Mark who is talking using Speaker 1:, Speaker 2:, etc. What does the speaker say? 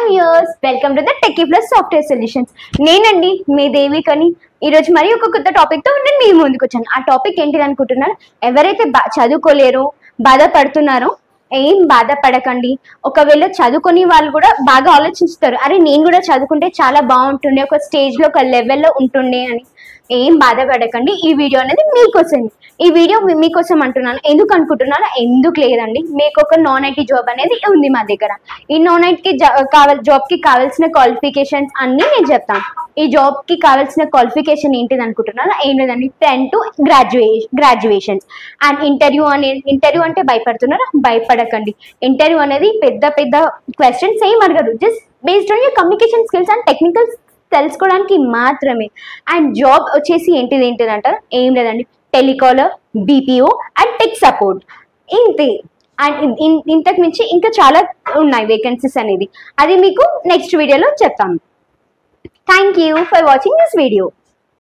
Speaker 1: Viewers, welcome to the techie plus software solutions. నేనండి మీ దేవికని. ఈరోజు మరి ఒక కొత్త టాపిక్తో నేను మీ ముందుకు వచ్చాను. ఆ టాపిక్ ఏంటిది అనుకుంటున్నారు? ఎవరైతే చదువుకోలేరో, బాధపడుతున్నారో ఏం బాధపడకండి. ఒకవేళ చదువుకుని వాళ్ళు కూడా బాగా ఆలోచిస్తారు, అరే నేను కూడా చదువుకుంటే చాలా బాగుంటుండే, ఒక స్టేజ్లో ఒక లెవెల్లో ఉంటుండే అని. ఏం బాధపడకండి. ఈ వీడియో అనేది మీకోసం. ఈ వీడియో మీకోసం అంటున్నాను. ఎందుకు అనుకుంటున్నాను? ఎందుకు లేదండి, మీకు ఒక నాన్ ఐటీ జాబ్ అనేది ఉంది మా దగ్గర. ఈ నాన్ ఐటీకి జాబ్కి కావాల్సిన క్వాలిఫికేషన్స్ అన్నీ నేను చెప్తాను. ఈ జాబ్కి కావాల్సిన క్వాలిఫికేషన్ ఏంటిది అనుకుంటున్నాను? ఏం లేదండి, 10 to గ్రాడ్యుయేషన్స్. అండ్ ఇంటర్వ్యూ అంటే భయపడుతున్నారా? భయపడకండి. ఇంటర్వ్యూ అనేది పెద్ద పెద్ద క్వశ్చన్స్ ఏం అడగరు, just based on your communication skills and technical తెలుసుకోవడానికి మాత్రమే. అండ్ జాబ్ వచ్చేసి ఏంటిది అంటారు? ఏం లేదండి, telecaller, BPO and tech support, ఇంతే. అండ్ ఇంతకు మించి ఇంకా చాలా ఉన్నాయి వేకెన్సీస్ అనేది. అది మీకు నెక్స్ట్ వీడియోలో చెప్తాను. Thank you for watching this video.